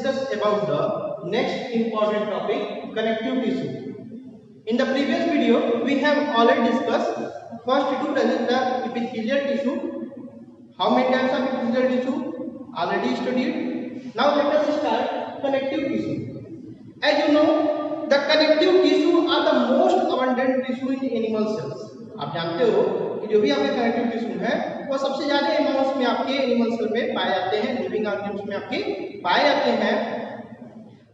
discuss about the next important topic, connective tissue. In the previous video, we have already discussed first to present the epithelial tissue. How many types of epithelial tissue? Already studied. Now let us start connective tissue. As you know, the connective tissue are the most abundant tissue in animal cells. आप जानते हो कि जो भी आपके connective tissue है वो सबसे ज्यादा एनिमल्स में आपके एनिमल सेल में पाए जाते हैं, लिविंग ऑर्गेनिम्स में आपके पाए जाते हैं।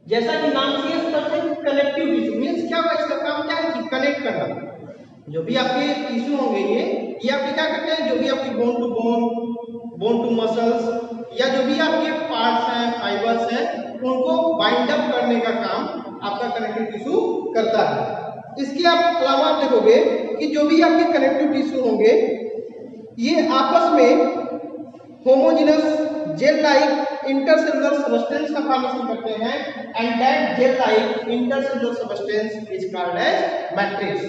जैसा कि नाम से स्पष्ट है, कनेक्टिव टिश्यू मींस क्या होगा, इसका काम क्या है कि कनेक्ट करना। जो भी आपके टिश्यू होंगे ये आपके क्या करते हैं, जो भी आपके bone to bone, bone to muscles या जो भी आपके पार्ट्स हैं, फाइबर्स हैं, उनको बाइंड अप करने का काम आपका कनेक्टिव टिश्यू करता है। इसके अलावा आप देखोगे कि जो भी आपके कनेक्टिव टिश्यू होंगे ये आपस में homogenous gel like intercellular substance का फॉर्मेशन करते हैं and that gel like intercellular substance is called as matrix.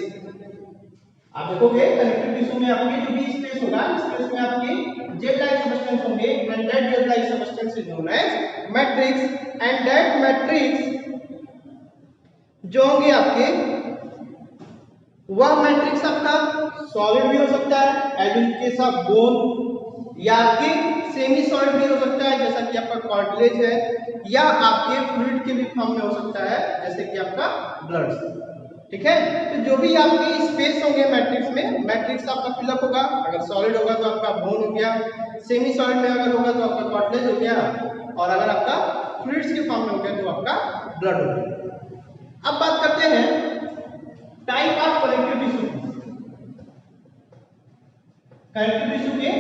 आप देखोगे कनेक्टिव टिश्यू में आपके जो भी स्पेस होगा, स्पेस में आपके जेल लाइक सब्सटेंस होंगे and that gel like substance is known as matrix and that matrix जो होंगे आपके वह मैट्रिक्स आपका सॉलिड भी हो सकता है as in case of bone, या आपके सेमी सॉलिड भी हो सकता है जैसा कि आपका कार्टिलेज है, या आपके फ्लूइड के भी फॉर्म में हो सकता है जैसे कि आपका ब्लड। ठीक है, तो जो भी आपके स्पेस होंगे मैट्रिक्स में, मैट्रिक्स आपका फिलअप होगा। अगर सॉलिड होगा तो आपका बोन हो गया, सेमी सॉलिड में अगर होगा तो आपका कार्टिलेज हो गया, और अगर आपका फ्लूइड्स के फॉर्म में हो गया तो आपका ब्लड हो गया। अब बात करते हैं type of connective tissue. Connective tissue के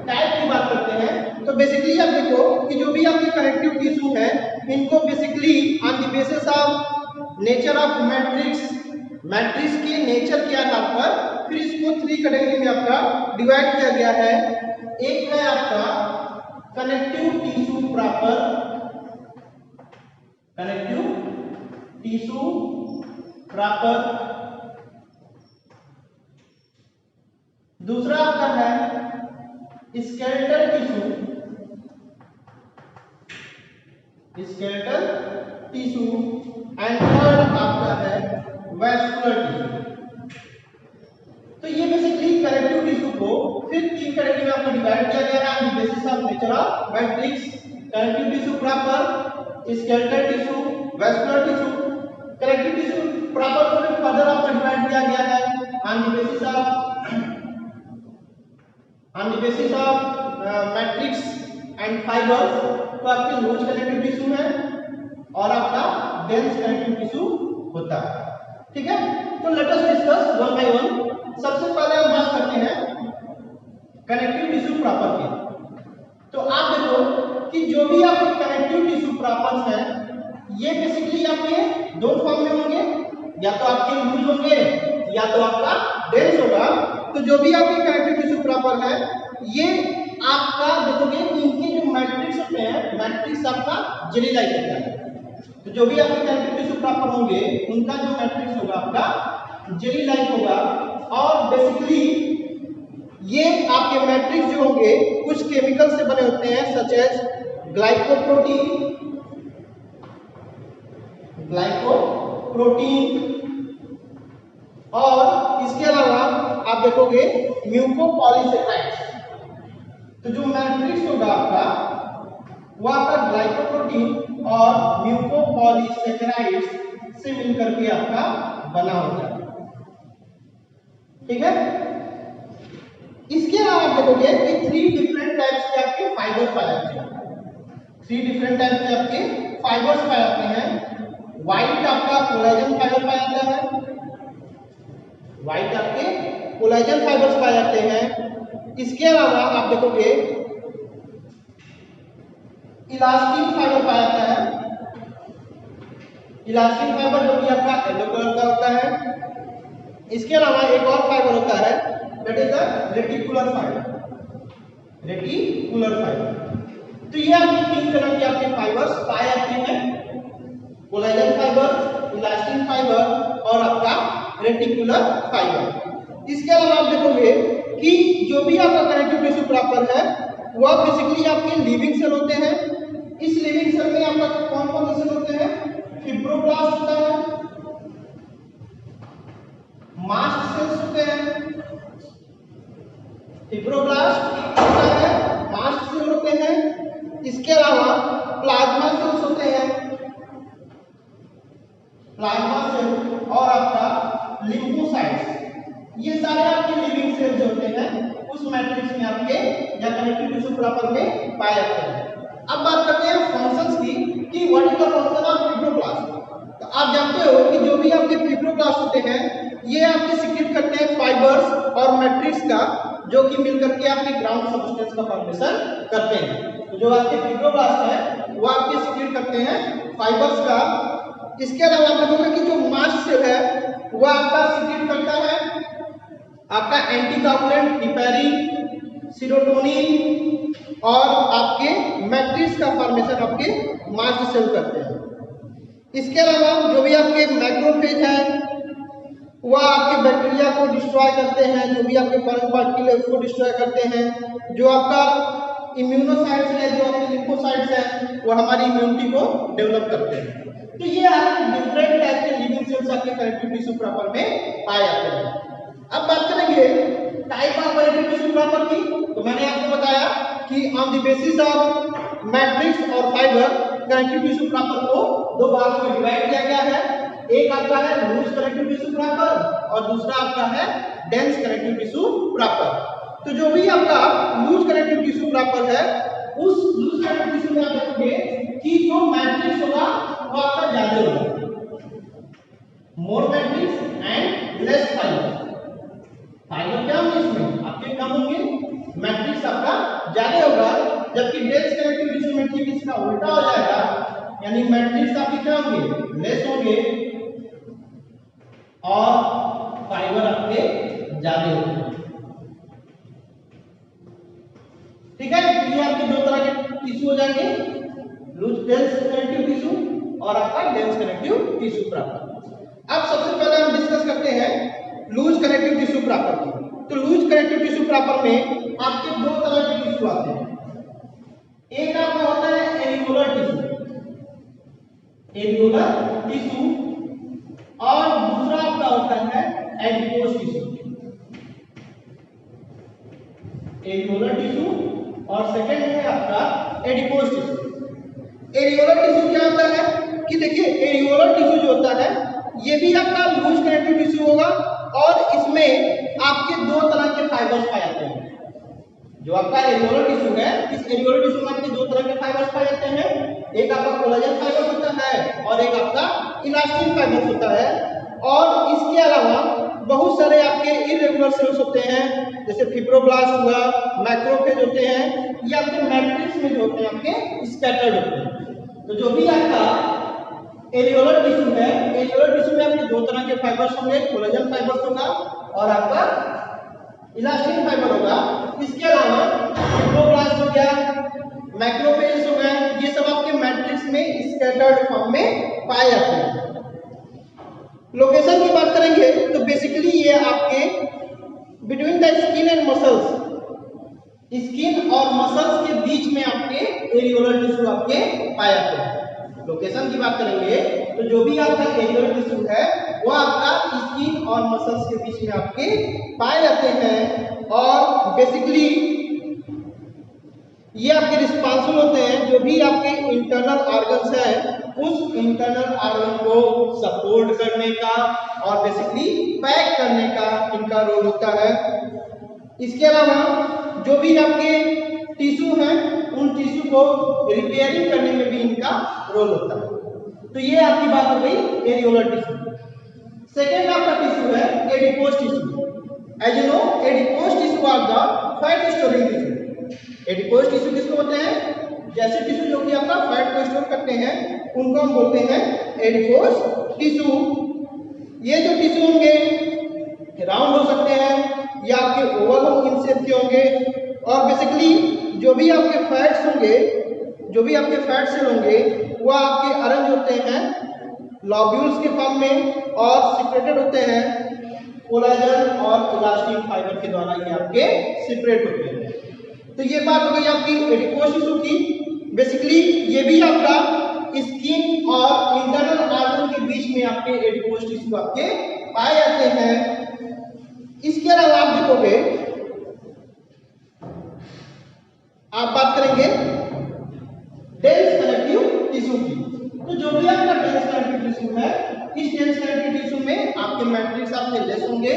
टाइप की बात करते हैं तो बेसिकली आप देखो कि जो भी आपके कनेक्टिव टिश्यू है इनको basically on the basis of nature of matrix, matrix के नेचर के आधार पर फिर इसको 3 कैटेगरी में आपका डिवाइड किया गया है। एक है आपका connective tissue proper, connective tissue proper. दूसरा आपका है skeletal tissue, skeletal tissue and third आपका है वैस्कुलर टिश्यू। तो ये बेसिकली कनेक्टिव टिश्यू को फिर 3 कैटेगरी में आपको डिवाइड किया गया है on the basis of nature of matrix. Connective tissue proper, skeletal tissue, vascular tissue. Connective tissue proper को फिर फर्दर आपको डिवाइड किया गया है on the basis of matrix and fibres. तो आपके लूज कनेक्टिव टिश्यू है और आपका डेंस कनेक्टिव टिश्यू होता है। ठीक है, तो let us discuss one by one. सबसे पहले हम बात करते हैं कनेक्टिव टिश्यू प्रॉपर की। तो आप देखो कि जो भी आपके कनेक्टिव टिश्यू प्रॉपर्स हैं ये बेसिकली आपके 2 फॉर्म में होंगे, या तो आपके लूज होंगे या तो आपका डेंस होगा। तो जो भी आपके कनेक्टिव टिश्यू प्रॉपर है ये आपका देखोगे कि इनके जो मैट्रिक्स होते हैं, मैट्रिक्स आपका जेली लाइक होता है। तो जो भी आपके कनेक्टिव टिश्यू प्रॉपर होंगे उनका जो मैट्रिक्स होगा आपका जेली लाइक होगा। और बेसिकली ये आपके मैट्रिक्स जो होंगे कुछ केमिकल से बने होते हैं सच एज ग्लाइकोप्रोटीन, और इसके अलावा आप देखोगे म्यूकोपॉलीसेकेराइड्स। तो जो मैट्रिक्स होगा आपका वो आपका ग्लाइकोप्रोटीन और म्यूकोपॉलीसेकेराइड्स से मिलकर के आपका बना होता है। ठीक है, इसके अलावा आप देखोगे कि 3 डिफरेंट टाइप्स के आपके फाइबर्स पाए जाते हैं। 3 डिफरेंट टाइप्स के आपके फाइबर्स पाए जाते हैं। व्हाइट आपका कोलेजन फाइबर पाया जाता है, व्हाइट आपके कोलेजन फाइबर्स पाए जाते हैं। इसके अलावा आप देखोगे इलास्टिन फाइबर पाया जाता है। इलास्टिन फाइबर जो कि आपका येलो कलर का होता है। इसके अलावा एक और फाइबर होता है that is the reticular fibre, reticular fibre. तो ये आपके 3 तरह के आपके फाइबर्स पाए जाते हैं, कोलेजन फाइबर, इलास्टिन फाइबर और आपका रेटिकुलर फाइबर। इसके अलावा आप देखोगे कि जो भी आपका कनेक्टिव टिश्यू प्रॉपर है वह बेसिकली आपके लिविंग सेल होते हैं इस लिविंग सेल में आपका कौन कौन से सेल होते हैं? फिब्रोब्लास्ट होता है, मास्ट सेल्स होते हैं, फिब्रोब्लास्ट होता है, मास्ट सेल होते हैं, इसके अलावा प्लाज्मा सेल्स होते हैं, प्लाज्मा सेल और आपका लिम्फोसाइट्स, ये सारे आपके लिविंग सेल्स होते हैं उस मैट्रिक्स में आपके या कनेक्टिव टिश्यू प्रॉपर में पाए जाते हैं। अब बात करते हैं फंक्शंस की कि what is the function of fibroblast. तो आप जानते हो कि जो भी आपके फिब्रोब्लास्ट होते हैं ये आपके सीक्रेट करते हैं फाइबर्स और मैट्रिक्स का, जो कि मिलकर के आपके ग्राउंड सबस्टेंस का फॉर्मेशन करते हैं। तो जो आपके फिब्रोब्लास्ट है वो आपके सीक्रेट करते हैं फाइबर्स का। इसके अलावा आप देखोगे कि जो मास्ट सेल है वो आपका सीक्रेट करता है आपका एंटीकॉगुलेंट, हिपैरिन, सीरोटोनिन और आपके मैट्रिक्स का फॉर्मेशन आपके मास्ट सेल करते हैं। इसके अलावा जो भी आपके मैक्रोफेज है वह आपके बैक्टीरिया को डिस्ट्रॉय करते हैं, जो भी आपके फॉरेन पार्टिकल है उसको डिस्ट्रॉय करते हैं। जो आपका इम्यूनोसाइट्स है, जो आपके लिम्फोसाइट्स है वो हमारी इम्यूनिटी को डेवलप करते हैं। तो ये आपके डिफरेंट टाइप के लिविंग सेल्स आपके कनेक्टिव टिश्यू प्रॉपर में पाए जाते हैं। अब बात करेंगे type of connective tissue proper की। तो मैंने आपको बताया कि on the basis of matrix और फाइबर कनेक्टिव टिश्यू प्रॉपर को दो भागों में डिवाइड किया गया है। एक आपका है लूज कनेक्टिव टिश्यू प्रॉपर और दूसरा आपका है डेंस कनेक्टिव टिश्यू प्रॉपर। तो जो भी आपका लूज कनेक्टिव टिश्यू प्रॉपर है उस लूज कनेक्टिव टिश्यू में आप देखोगे कि जो मैट्रिक्स होगा वो आपका ज्यादा होगा, more matrix and less fibre. Fibre क्या होंगे इसमें आपके कम होंगे, मैट्रिक्स आपका ज्यादा होगा, जबकि डेंस कनेक्टिव टिश्यू में ठीक इसका उल्टा हो जाएगा, यानी मैट्रिक्स आपके क्या होंगे लेस होंगे और फाइबर आपके ज्यादा होंगे। ठीक है, ये आपके दो तरह के टिश्यू हो जाएंगे, लूज डेंस कनेक्टिव टिश्यू और आपका डेंस कनेक्टिव टिश्यू प्रॉपर। अब सबसे पहले हम डिस्कस करते हैं लूज कनेक्टिव टिश्यू प्रॉपर की। तो लूज कनेक्टिव टिश्यू प्रॉपर में आपके दो तरह के टिश्यू आते हैं। एक आपका होता है एरिकुलर टिश्यू, एरिकुलर टिश्यू, और दूसरा आपका होता है एडिपोज टिश्यू। एरिकुलर टिश्यू और सेकंड है आपका एडिपोज टिश्यू। एरिकुलर टिश्यू क्या होता है कि देखिए एरिकुलर टिश्यू जो होता है ये भी आपका लूज कनेक्टिव टिश्यू होगा और इसमें आपके दो तरह के फाइबर्स पाए जाते हैं। जो आपका एरिकुलर टिश्यू है इस एरिकुलर टिश्यू में आपके दो तरह के फाइबर्स पाए जाते हैं, एक आपका कोलेजन फाइबर होता है और एक आपका इलास्टिन फाइबर होता है। और इसके अलावा बहुत सारे आपके इरेगुलर सेल्स होते हैं, जैसे फिब्रोब्लास्ट हुआ, मैक्रोफेज होते हैं, ये आपके मैट्रिक्स में जो होते हैं आपके स्कैटर्ड होते हैं। तो जो भी आपका एरिकुलर टिश्यू है, एरिकुलर टिश्यू में आपके दो तरह के फाइबर्स होंगे, कोलेजन फाइबर्स होगा और आपका इलास्टिन फाइबर होगा। इसके अलावा फिब्रोब्लास्ट हो गया, मैक्रोफेज हो गए, ये सब आपके मैट्रिक्स में स्कैटर्ड फॉर्म में पाए जाते हैं। लोकेशन की बात करेंगे तो बेसिकली ये आपके between the skin and muscles, skin और मसल्स के बीच में आपके एरिकुलर टिश्यू आपके पाए जाते हैं। लोकेशन की बात करेंगे तो जो भी आपका एरिकुलर टिश्यू है वो आपका स्किन और मसल्स के बीच में आपके पाए जाते हैं और बेसिकली ये आपके रिस्पांसिबल होते हैं जो भी आपके इंटरनल ऑर्गन्स हैं उस इंटरनल ऑर्गन को सपोर्ट करने का और बेसिकली पैक करने का इनका रोल होता है। इसके अलावा जो भी आपके टिश्यू हैं उन टिश्यू को रिपेयरिंग करने में भी इनका रोल होता है। तो ये आपकी बात हो गई एरिकुलर टिश्यू। सेकेंड आपका टिश्यू है adipose tissue. As you know adipose tissue are the fat storing tissue. Adipose tissue किसको बोलते हैं? जैसे टिश्यू जो कि आपका फैट को स्टोर करते हैं उनको हम बोलते हैं एडिपोज टिश्यू। ये जो टिश्यू होंगे राउंड हो सकते हैं या आपके ओवल इन शेप के होंगे और बेसिकली जो भी आपके फैट्स होंगे, जो भी आपके फैट सेल होंगे वो आपके अरेंज होते हैं लॉब्यूल्स के फॉर्म में और सिक्रेटेड होते हैं कोलाजन और इलास्टिन फाइबर के द्वारा ये आपके सेपरेट होते हैं। तो ये बात हो गई आपकी एडिपोज टिश्यू की। बेसिकली ये भी आपका स्किन और इंटरनल ऑर्गन के बीच में आपके एडिपोज टिश्यू आपके पाए जाते हैं। इसके अलावा आप देखोगे, आप बात करेंगे डेंस कनेक्टिव टिश्यू की। तो जो भी आपका डेंस कनेक्टिव टिश्यू है, इस डेंस कनेक्टिव टिश्यू में आपके मैट्रिक्स आपके लेस होंगे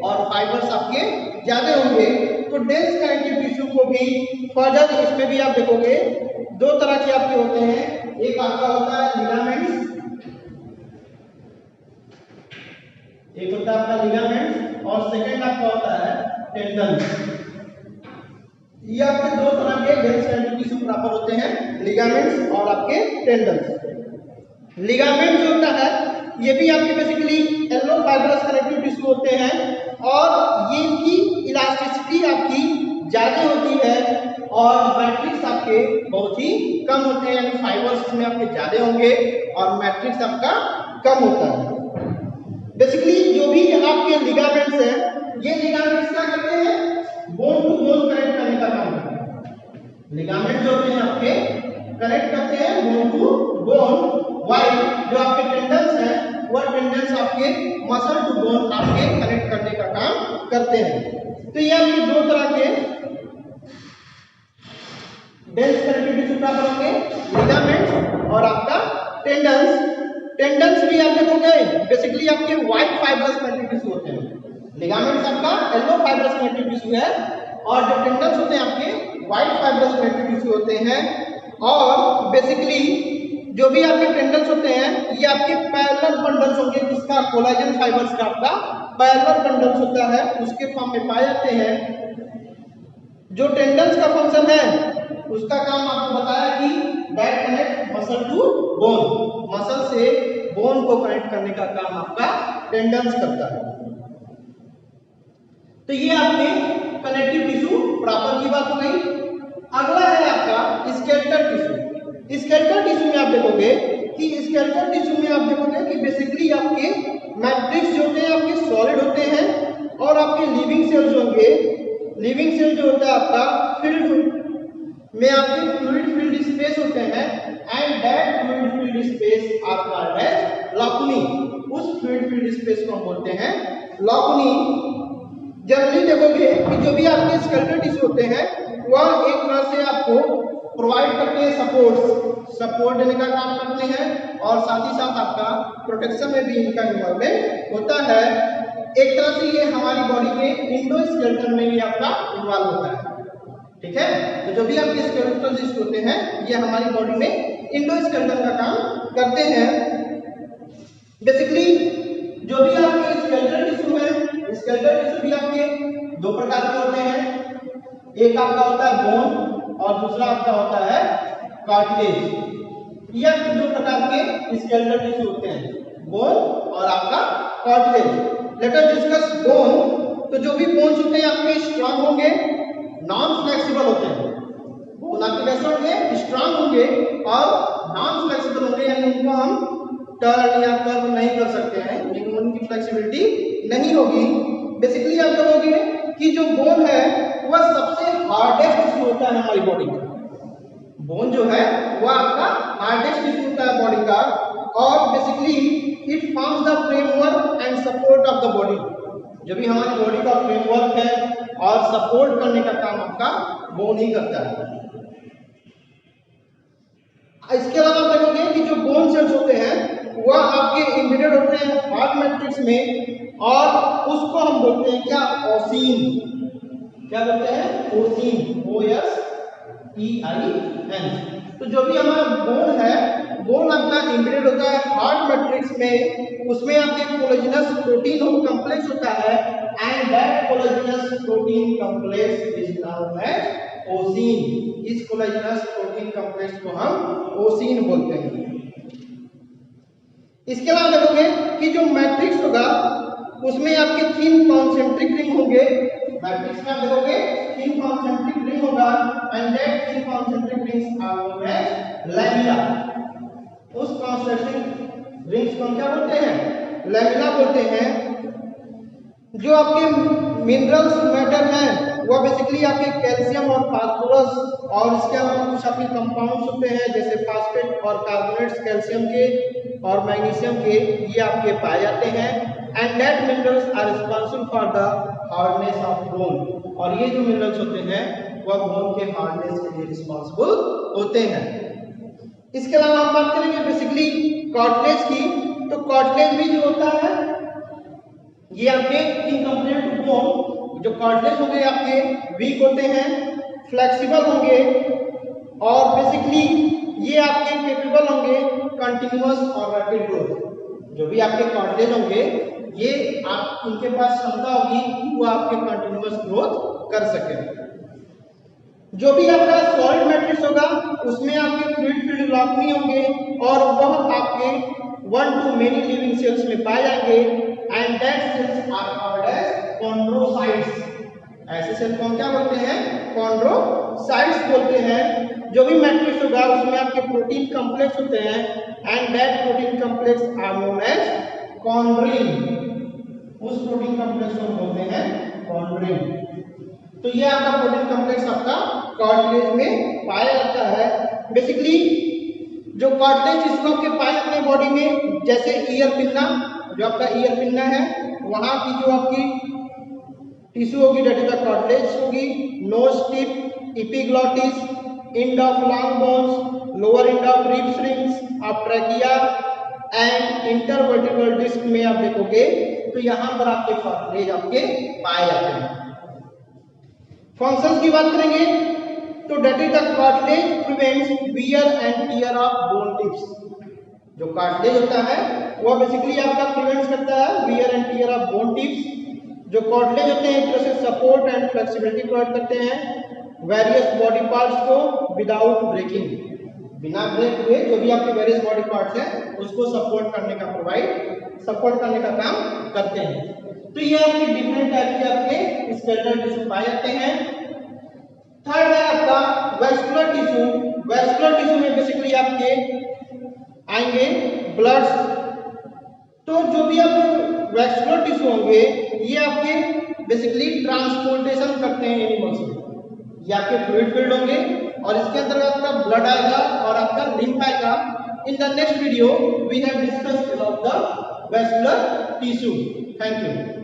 और फाइबर्स आपके ज्यादा होंगे। तो डेंस कनेक्टिव टिश्यू को भी फर्दर इसमें भी आप देखोगे दो तरह के आपके होते हैं। एक आपका होता है लिगामेंट्स, एक होता है आपका लिगामेंट्स और सेकंड आपका होता है टेंडन्स। ये आपके दो तरह के डेंस कनेक्टिव टिश्यू प्रॉपर होते हैं, लिगामेंट्स और आपके टेंडन्स। लिगामेंट जो होता है ये भी आपके basically yellow fibrous connective tissue होते हैं और ये इनकी इलास्टिसिटी आपकी ज्यादा होती है और मैट्रिक्स आपके बहुत ही कम होते हैं, यानी फाइबर्स इसमें आपके ज्यादा होंगे और मैट्रिक्स आपका कम होता है। बेसिकली जो भी आपके लिगामेंट्स हैं, ये लिगामेंट्स क्या करते हैं, बोन टू बोन कनेक्ट करने का काम करते हैं। लिगामेंट जो होते हैं आपके कनेक्ट करते हैं बोन टू बोन, वाइल जो आपके टेंडन्स हैं वह टेंडन्स आपके मसल टू बोन आपके कनेक्ट करने का काम करते हैं। तो ये आपके दो तरह के डेंस कनेक्टिव टिश्यू प्राप्त होंगे, लिगामेंट्स और आपका टेंडन्स। टेंडन्स भी आप देखोगे बेसिकली आपके व्हाइट फाइब्रस कनेक्टिव टिश्यू होते हैं। लिगामेंट्स आपका येलो फाइब्रस कनेक्टिव टिश्यू है और जो टेंडन्स होते हैं आपके व्हाइट फाइब्रस कनेक्टिव टिश्यू होते हैं। और बेसिकली जो भी आपके टेंडन्स होते हैं ये आपके पैरेलल बंडल्स होंगे, जिसका कोलाजन फाइबर्स का आपका पैरेलल बंडल्स होता है उसके फॉर्म में पाए जाते हैं। जो टेंडन्स का फंक्शन है उसका काम आपको बताया कि that connect muscle to bone, muscle से बोन को कनेक्ट करने का काम आपका टेंडन्स करता है। तो ये आपके कनेक्टिव टिश्यू प्रॉपर की बात हो गई। अगला है आपका स्केलेटल टिश्यू। स्केलेटल टिश्यू में आप देखोगे कि स्केलेटल टिश्यू में आप देखोगे कि बेसिकली आपके मैट्रिक्स जो होते हैं आपके सॉलिड होते हैं और आपके लिविंग सेल जो होंगे, लिविंग सेल जो होता है आपका फील्ड में आपके फ्लूइड फील्ड स्पेस होते हैं and that fluid filled space are called as lacunae. उस फ्लूइड फील्ड स्पेस को हम बोलते हैं लॉकुनी। जनरली देखोगे कि जो भी आपके स्केलेटल टिश्यू होते हैं वह एक तरह से आपको प्रोवाइड करते हैं सपोर्ट देने का काम करते हैं और साथ ही साथ आपका प्रोटेक्शन में भी इनका इन्वॉल्वमेंट होता है। एक तरह से ये हमारी बॉडी के इंडोस्केलेटन में भी आपका इन्वॉल्व होता है। ठीक है, तो जो भी आपके स्केलेटल टिश्यू होते हैं ये हमारी बॉडी में इंडोस्केलेटन का काम करते हैं। बेसिकली जो भी आपके स्केलेटल टिश्यू है, स्केलेटल टिश्यू भी आपके दो प्रकार के होते हैं। एक आपका होता है बोन और दूसरा आपका होता है कार्टिलेज। ये दो प्रकार के स्केलेटल टिश्यू होते हैं, बोन और आपका cartilage. Let us discuss bone. तो जो भी बोन्स होते हैं आपके स्ट्रांग होंगे, नॉन फ्लेक्सिबल होते हैं। बोन आपके कैसे होंगे, स्ट्रांग होंगे और नॉन फ्लेक्सिबल होंगे, यानी उनको हम टर्न या कर्व नहीं कर सकते हैं, लेकिन उनकी फ्लेक्सिबिलिटी नहीं होगी। बेसिकली आप कहोगे कि जो बोन है वह सबसे हार्डेस्ट टिश्यू होता है हमारी बॉडी का। बोन जो है वह आपका हार्डेस्ट टिश्यू होता है बॉडी का और basically it forms the framework and support of the body. जो भी हमारी बॉडी का फ्रेमवर्क है और सपोर्ट करने का काम आपका बोन ही करता है। इसके अलावा आप देखोगे कि जो बोन सेल्स होते हैं वह आपके एम्बेडेड होते हैं हार्ट मैट्रिक्स में और उसको हम बोलते हैं क्या, ओसीन। क्या बोलते हैं, ओसीन, OSEIN। तो जो भी हमारा बोन है, बोन आपका एम्बेडेड होता है हार्ट मैट्रिक्स में, उसमें आपके कोलेजनस प्रोटीन कॉम्प्लेक्स होता है and that collagenous protein complex is known as ossein. इस कोलेजनस प्रोटीन कॉम्प्लेक्स को हम ओसीन बोलते हैं। इसके अलावा देखोगे कि जो मैट्रिक्स होगा उसमें आपके 3 कॉन्सेंट्रिक रिंग होंगे। मैट्रिक्स में आप देखोगे 3 कॉन्सेंट्रिक रिंग होगा and that 3 concentric rings are known as lamella. उस कॉन्सेंट्रिक रिंग्स को हम क्या बोलते हैं, लैमेला बोलते हैं। जो आपके मिनरल्स मैटर हैं वो बेसिकली आपके कैल्शियम और फास्फोरस और इसके अलावा कुछ आपके कंपाउंड्स होते हैं जैसे फास्फेट और कार्बोनेट्स कैल्शियम के और मैग्नीशियम के, ये आपके पाए जाते हैं। And that minerals are responsible for the hardness of bone, और ये जो मिनरल्स होते हैं वह बोन के हार्डनेस के लिए रिस्पांसिबल होते हैं। इसके अलावा हम बात करेंगे बेसिकली कार्टिलेज की, तो कार्टिलेज भी जो होता है ये आपके इनकम्प्लीट बोन, जो कार्टिलेज होंगे आपके वीक होते हैं, फ्लेक्सिबल होंगे और बेसिकली ये आपके केपेबल होंगे कंटिन्यूअस और रैपिड ग्रोथ। जो भी आपके कार्टिलेज होंगे ये आप उनके पास क्षमता होगी कि वो आपके कंटिन्यूअस ग्रोथ कर सके। जो भी आपका सॉलिड मैट्रिक्स होगा उसमें आपके फ्लूइड फील्ड लॉक नहीं होंगे और वह आपके 1 to many लिविंग सेल्स में पाए जाएंगे। And that cells are called as chondrocytes. ऐसे सेल को हम क्या बोलते हैं? कॉन्ड्रोसाइट्स बोलते हैं। जो भी मैट्रिक्स होगा उसमें आपके प्रोटीन कॉम्प्लेक्स होते हैं and that protein complex are known as chondrin. उस प्रोटीन कॉम्प्लेक्स को हम बोलते हैं कॉन्ड्रिन। तो ये आपका प्रोटीन कॉम्प्लेक्स आपका कार्टिलेज में पाया जाता है। बेसिकली जो कार्टिलेज जिसको आपके पाए जाते हैं बॉडी में, जैसे ईयर पिन्ना, जो आपका ईयर पिन्ना है वहां की जो आपकी टिश्यू होगी डेट इज द कार्टिलेज होगी। Nose tip, epiglottis, end of long bones, lower end of ribs rings of trachea and intervertebral disc में आप देखोगे तो यहां पर आपके कार्टिलेज आपके पाए जाते हैं। फंक्शंस की बात करेंगे तो that is the cartilage prevents wear and tear of bone tips. जो कार्टिलेज होता है वह बेसिकली आपका प्रिवेंट करता है wear and tear of bone tips. जो कार्टिलेज होते हैं एक तरह से सपोर्ट एंड फ्लेक्सिबिलिटी प्रोवाइड करते हैं वेरियस बॉडी पार्ट्स को विदाउट ब्रेकिंग। बिना ब्रेक हुए जो भी आपके वेरियस बॉडी पार्ट्स हैं उसको सपोर्ट करने का काम करते हैं। तो ये आपके डिफरेंट टाइप के आपके स्केलेटल टिश्यू पाए जाते हैं। थर्ड है आपका वैस्कुलर टिश्यू। वैस्कुलर टिश्यू में बेसिकली आपके आएंगे ब्लड्स। तो जो भी आपके वैस्कुलर टिश्यू होंगे ये आपके बेसिकली ट्रांसपोर्टेशन करते हैं एनिमल्स में। ये आपके फ्लूइड फील्ड होंगे और इसके अंदर आपका ब्लड आएगा और आपका लिम्फ आएगा। In the next video we have discussed about the vascular tissue. Thank you.